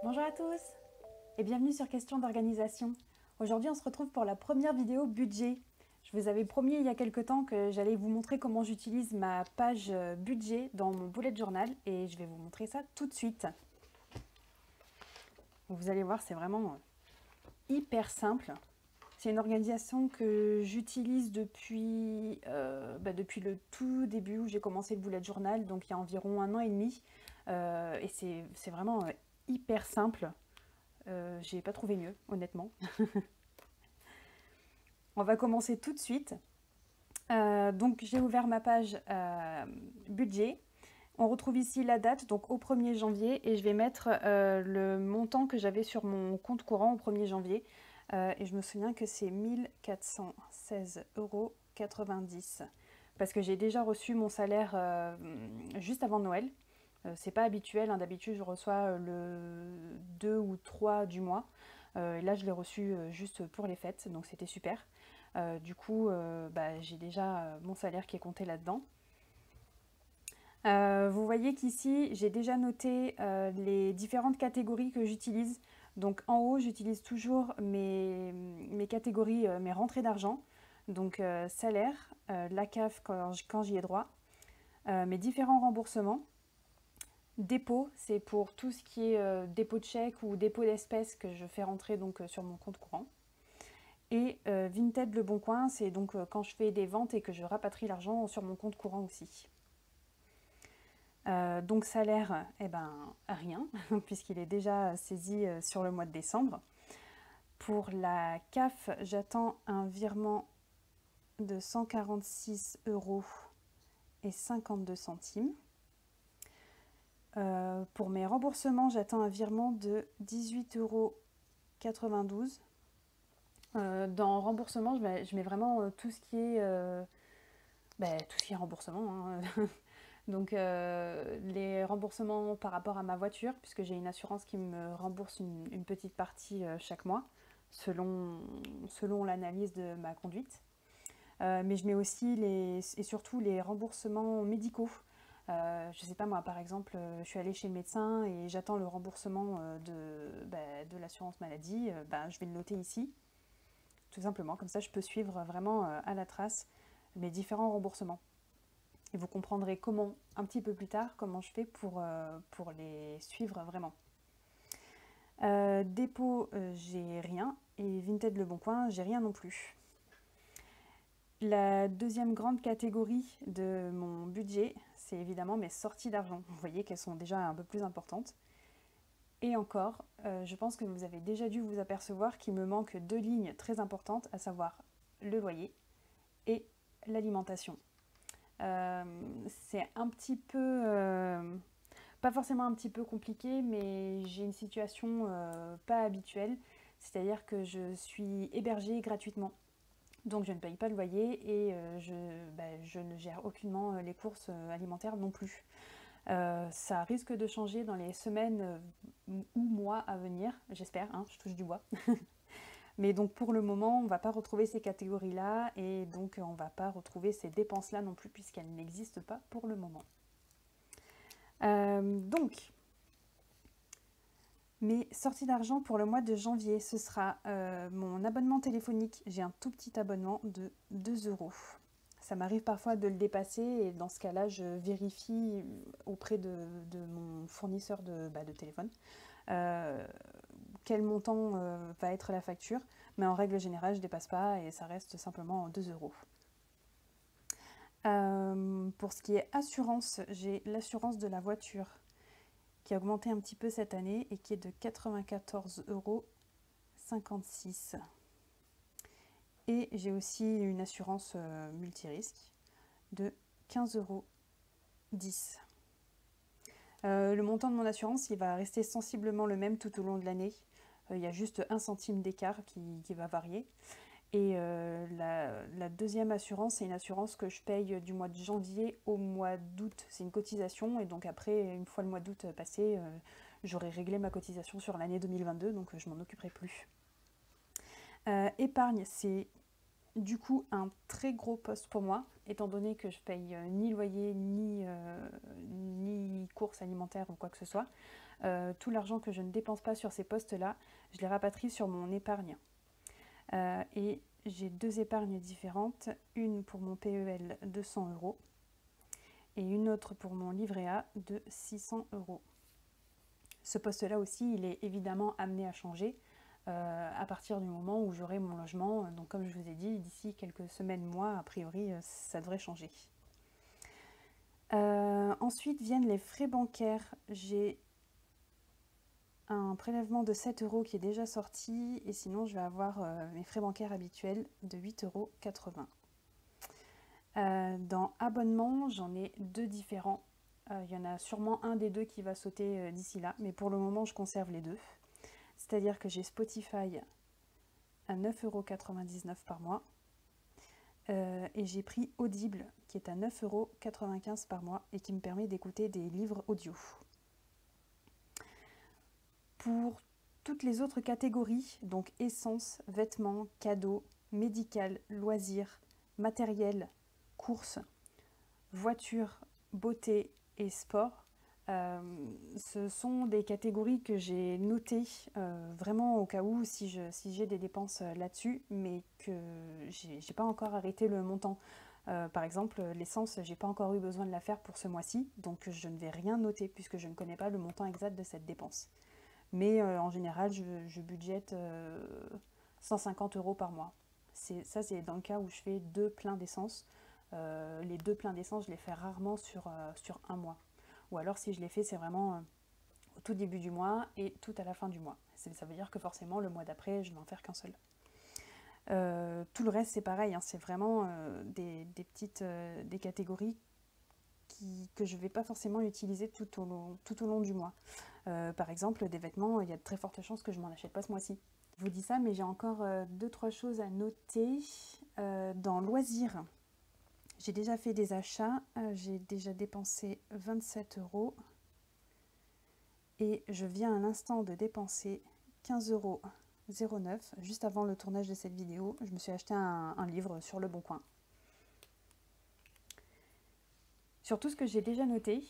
Bonjour à tous et bienvenue sur Question d'organisation. Aujourd'hui on se retrouve pour la première vidéo budget. Je vous avais promis il y a quelque temps que j'allais vous montrer comment j'utilise ma page budget dans mon bullet journal et je vais vous montrer ça tout de suite. Vous allez voir, c'est vraiment hyper simple. C'est une organisation que j'utilise depuis le tout début où j'ai commencé le bullet journal, donc il y a environ 1 an et demi. Et c'est vraiment hyper simple. J'ai pas trouvé mieux, honnêtement. On va commencer tout de suite. Donc j'ai ouvert ma page budget. On retrouve ici la date, donc au 1er janvier, et je vais mettre le montant que j'avais sur mon compte courant au 1er janvier. Et je me souviens que c'est 1416,90 €, parce que j'ai déjà reçu mon salaire juste avant Noël. C'est pas habituel, hein. D'habitude je reçois le 2 ou 3 du mois. Là je l'ai reçu juste pour les fêtes, donc c'était super. Du coup, j'ai déjà mon salaire qui est compté là-dedans. Vous voyez qu'ici, j'ai déjà noté les différentes catégories que j'utilise. Donc en haut, j'utilise toujours mes catégories, mes rentrées d'argent. Donc salaire, la CAF quand j'y ai droit, mes différents remboursements. Dépôt, c'est pour tout ce qui est dépôt de chèque ou dépôt d'espèces que je fais rentrer donc sur mon compte courant. Et Vinted Le Bon Coin, c'est donc quand je fais des ventes et que je rapatrie l'argent sur mon compte courant aussi. Donc salaire, eh ben rien, puisqu'il est déjà saisi sur le mois de décembre. Pour la CAF, j'attends un virement de 146,52 €. Pour mes remboursements, j'attends un virement de 18,92 €. Dans remboursement, je mets vraiment tout ce qui est remboursement, hein. Donc les remboursements par rapport à ma voiture, puisque j'ai une assurance qui me rembourse une petite partie chaque mois, selon l'analyse de ma conduite. Mais je mets aussi et surtout les remboursements médicaux. Je sais pas moi, par exemple, je suis allée chez le médecin et j'attends le remboursement de l'assurance maladie. Je vais le noter ici, tout simplement. Comme ça, je peux suivre vraiment à la trace mes différents remboursements. Et vous comprendrez un petit peu plus tard, comment je fais pour les suivre vraiment. Dépôt, j'ai rien. Et Vinted Le Bon Coin, j'ai rien non plus. La deuxième grande catégorie de mon budget, c'est évidemment mes sorties d'argent. Vous voyez qu'elles sont déjà un peu plus importantes. Et encore, je pense que vous avez déjà dû vous apercevoir qu'il me manque 2 lignes très importantes, à savoir le loyer et l'alimentation. C'est un petit peu, pas forcément un petit peu compliqué, mais j'ai une situation pas habituelle, c'est-à-dire que je suis hébergée gratuitement. Donc je ne paye pas le loyer et je ne gère aucunement les courses alimentaires non plus. Ça risque de changer dans les semaines ou mois à venir, j'espère, hein, je touche du bois. Mais donc pour le moment, on ne va pas retrouver ces catégories-là et donc on ne va pas retrouver ces dépenses-là non plus puisqu'elles n'existent pas pour le moment. Donc, mes sorties d'argent pour le mois de janvier, ce sera mon abonnement téléphonique. J'ai un tout petit abonnement de 2 €. Ça m'arrive parfois de le dépasser et dans ce cas-là, je vérifie auprès de mon fournisseur de téléphone quel montant va être la facture, mais en règle générale, je ne dépasse pas et ça reste simplement 2 €. Pour ce qui est assurance, j'ai l'assurance de la voiture qui a augmenté un petit peu cette année et qui est de 94,56 €. Et j'ai aussi une assurance multirisque de 15,10 €. Le montant de mon assurance, il va rester sensiblement le même tout au long de l'année. Il y a juste 1 centime d'écart qui va varier. Et la deuxième assurance, c'est une assurance que je paye du mois de janvier au mois d'août. C'est une cotisation et donc après, une fois le mois d'août passé, j'aurai réglé ma cotisation sur l'année 2022, donc je m'en occuperai plus. Épargne, c'est du coup un très gros poste pour moi, étant donné que je paye ni loyer, ni courses alimentaires ou quoi que ce soit. Tout l'argent que je ne dépense pas sur ces postes-là, je les rapatrie sur mon épargne. Et j'ai 2 épargnes différentes, une pour mon PEL de 100 € et une autre pour mon livret A de 600 €. Ce poste-là aussi, il est évidemment amené à changer à partir du moment où j'aurai mon logement. Donc comme je vous ai dit, d'ici quelques semaines, mois, a priori, ça devrait changer. Ensuite viennent les frais bancaires. J'ai un prélèvement de 7 € qui est déjà sorti, et sinon je vais avoir mes frais bancaires habituels de 8,80 €. Dans abonnement, j'en ai 2 différents. Il y en a sûrement un des 2 qui va sauter d'ici là, mais pour le moment je conserve les 2. C'est-à-dire que j'ai Spotify à 9,99 € par mois, et j'ai pris Audible qui est à 9,95 € par mois et qui me permet d'écouter des livres audio. Pour toutes les autres catégories, donc essence, vêtements, cadeaux, médical, loisirs, matériel, courses, voiture, beauté et sport, ce sont des catégories que j'ai notées vraiment au cas où si j'ai des dépenses là-dessus, mais que j'ai pas encore arrêté le montant. Par exemple, l'essence, j'ai pas encore eu besoin de la faire pour ce mois-ci, donc je ne vais rien noter puisque je ne connais pas le montant exact de cette dépense. Mais en général, je budgète 150 € par mois. Ça, c'est dans le cas où je fais 2 pleins d'essence. Les 2 pleins d'essence, je les fais rarement sur un mois. Ou alors, si je les fais, c'est vraiment au tout début du mois et tout à la fin du mois. Ça veut dire que forcément, le mois d'après, je ne vais en faire qu'un seul. Tout le reste, c'est pareil. Hein, c'est vraiment des catégories que je ne vais pas forcément utiliser tout au long du mois. Par exemple, des vêtements, il y a de très fortes chances que je m'en achète pas ce mois-ci. Je vous dis ça, mais j'ai encore 2-3 choses à noter. Dans loisirs, j'ai déjà fait des achats, j'ai déjà dépensé 27 € et je viens à l'instant de dépenser 15,09 €. Juste avant le tournage de cette vidéo, je me suis acheté un livre sur Le Bon Coin. Sur tout ce que j'ai déjà noté,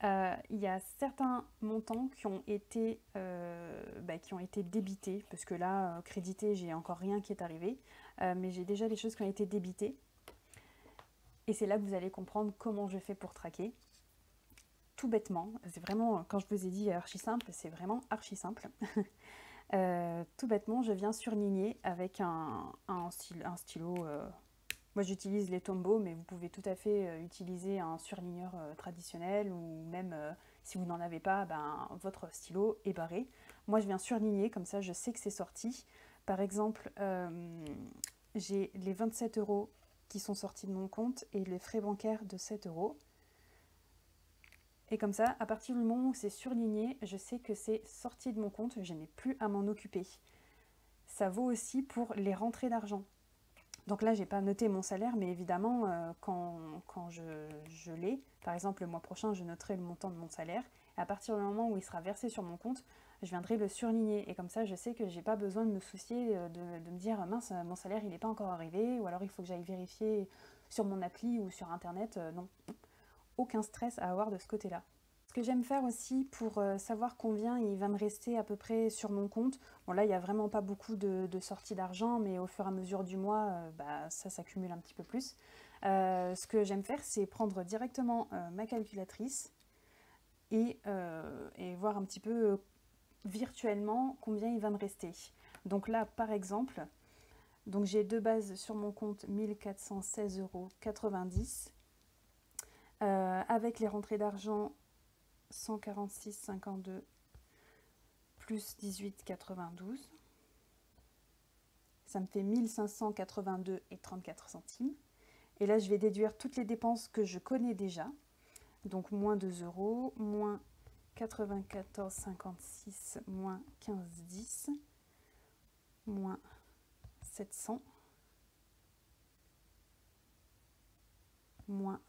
il y a certains montants qui ont été débités, parce que là, crédité, j'ai encore rien qui est arrivé, mais j'ai déjà des choses qui ont été débitées. Et c'est là que vous allez comprendre comment je fais pour traquer. Tout bêtement, c'est vraiment, quand je vous ai dit archi simple, c'est vraiment archi simple. Tout bêtement, je viens surligner avec un stylo. Moi j'utilise les Tombow, mais vous pouvez tout à fait utiliser un surligneur traditionnel, ou même si vous n'en avez pas, votre stylo est barré. Moi je viens surligner, comme ça je sais que c'est sorti. Par exemple, j'ai les 27 € qui sont sortis de mon compte et les frais bancaires de 7 €. Et comme ça, à partir du moment où c'est surligné, je sais que c'est sorti de mon compte, je n'ai plus à m'en occuper. Ça vaut aussi pour les rentrées d'argent. Donc là, j'ai pas noté mon salaire, mais évidemment, quand je l'ai, par exemple le mois prochain, je noterai le montant de mon salaire. Et à partir du moment où il sera versé sur mon compte, je viendrai le surligner. Et comme ça, je sais que j'ai pas besoin de me soucier de me dire mince, mon salaire il n'est pas encore arrivé, ou alors il faut que j'aille vérifier sur mon appli ou sur internet. Non, aucun stress à avoir de ce côté-là. Ce que j'aime faire aussi pour savoir combien il va me rester à peu près sur mon compte, bon là il n'y a vraiment pas beaucoup de sorties d'argent, mais au fur et à mesure du mois, ça s'accumule un petit peu plus. Ce que j'aime faire, c'est prendre directement ma calculatrice et voir un petit peu virtuellement combien il va me rester. Donc là par exemple, donc j'ai de base sur mon compte 1416,90 €, avec les rentrées d'argent 146,52 plus 18,92. Ça me fait 1582,34 €. Et là, je vais déduire toutes les dépenses que je connais déjà. Donc, moins 2 €, moins 94,56, moins 15,10, moins 700, moins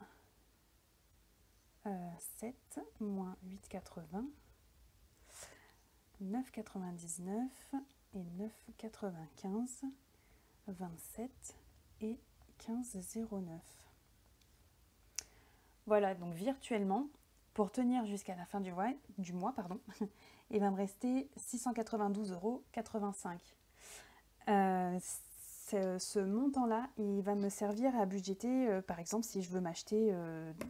7, moins 8,80, 9,99 et 9,95, 27, et 15,09. Voilà, donc virtuellement, pour tenir jusqu'à la fin du mois, il va me rester 692,85 €. Ce montant-là, il va me servir à budgéter, par exemple, si je veux m'acheter,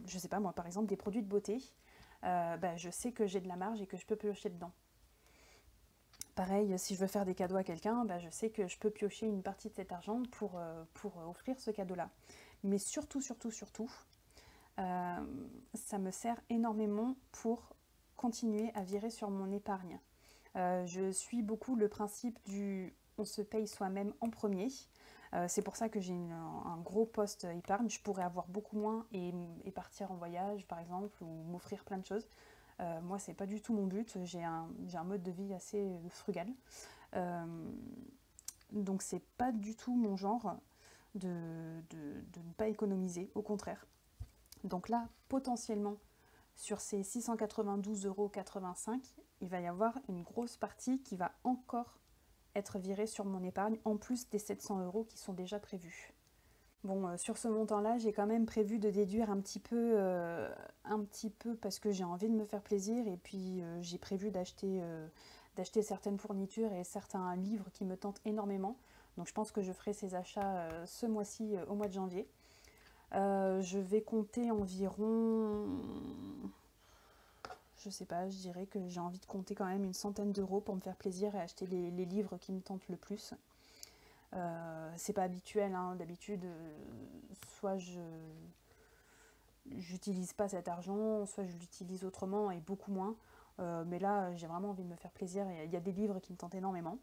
je sais pas moi, par exemple, des produits de beauté, je sais que j'ai de la marge et que je peux piocher dedans. Pareil, si je veux faire des cadeaux à quelqu'un, je sais que je peux piocher une partie de cet argent pour offrir ce cadeau-là. Mais surtout, ça me sert énormément pour continuer à virer sur mon épargne. Je suis beaucoup le principe du on se paye soi-même en premier. C'est pour ça que j'ai un gros poste épargne. Je pourrais avoir beaucoup moins et partir en voyage par exemple ou m'offrir plein de choses. Moi, c'est pas du tout mon but. J'ai un mode de vie assez frugal. Donc c'est pas du tout mon genre de ne pas économiser, au contraire. Donc là, potentiellement, sur ces 692,85 €, il va y avoir une grosse partie qui va encore être virée sur mon épargne, en plus des 700 € qui sont déjà prévus. Bon, sur ce montant-là, j'ai quand même prévu de déduire un petit peu parce que j'ai envie de me faire plaisir et puis j'ai prévu d'acheter certaines fournitures et certains livres qui me tentent énormément. Donc je pense que je ferai ces achats ce mois-ci, au mois de janvier. Je vais compter environ, je sais pas, je dirais que j'ai envie de compter quand même une centaine d'euros pour me faire plaisir et acheter les livres qui me tentent le plus. C'est pas habituel, hein. D'habitude, soit j'utilise pas cet argent, soit je l'utilise autrement et beaucoup moins. Mais là, j'ai vraiment envie de me faire plaisir et il y a des livres qui me tentent énormément.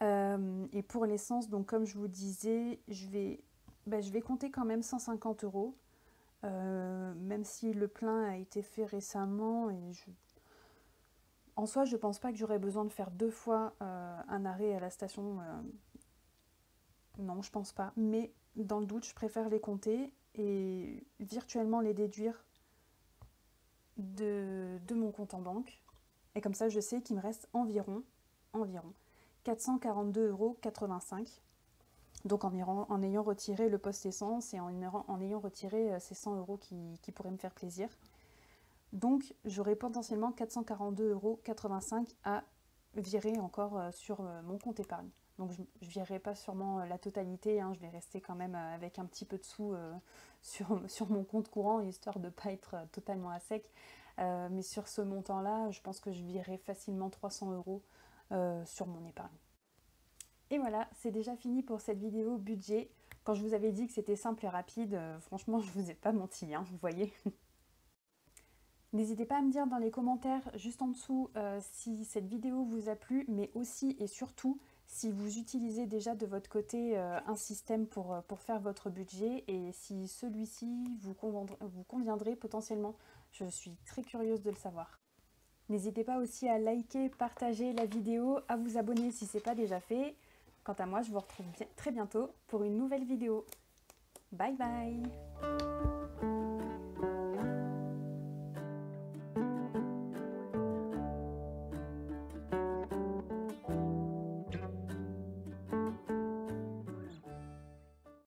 Et pour l'essence, donc comme je vous disais, je vais compter quand même 150 €, même si le plein a été fait récemment. En soi, je pense pas que j'aurais besoin de faire 2 fois un arrêt à la station. Non, je pense pas. Mais dans le doute, je préfère les compter et virtuellement les déduire de mon compte en banque. Et comme ça, je sais qu'il me reste environ 442,85 €. Donc en ayant retiré le poste essence et en ayant retiré ces 100 € qui pourraient me faire plaisir. Donc j'aurai potentiellement 442,85 € à virer encore sur mon compte épargne. Donc je ne virerai pas sûrement la totalité, hein, je vais rester quand même avec un petit peu de sous sur mon compte courant, histoire de ne pas être totalement à sec. Mais sur ce montant-là, je pense que je virerai facilement 300 € sur mon épargne. Et voilà, c'est déjà fini pour cette vidéo budget. Quand je vous avais dit que c'était simple et rapide, franchement, je ne vous ai pas menti, hein, vous voyez. N'hésitez pas à me dire dans les commentaires, juste en dessous, si cette vidéo vous a plu, mais aussi et surtout, si vous utilisez déjà de votre côté un système pour faire votre budget et si celui-ci vous conviendrait potentiellement. Je suis très curieuse de le savoir. N'hésitez pas aussi à liker, partager la vidéo, à vous abonner si ce n'est pas déjà fait. Quant à moi, je vous retrouve très bientôt pour une nouvelle vidéo. Bye bye!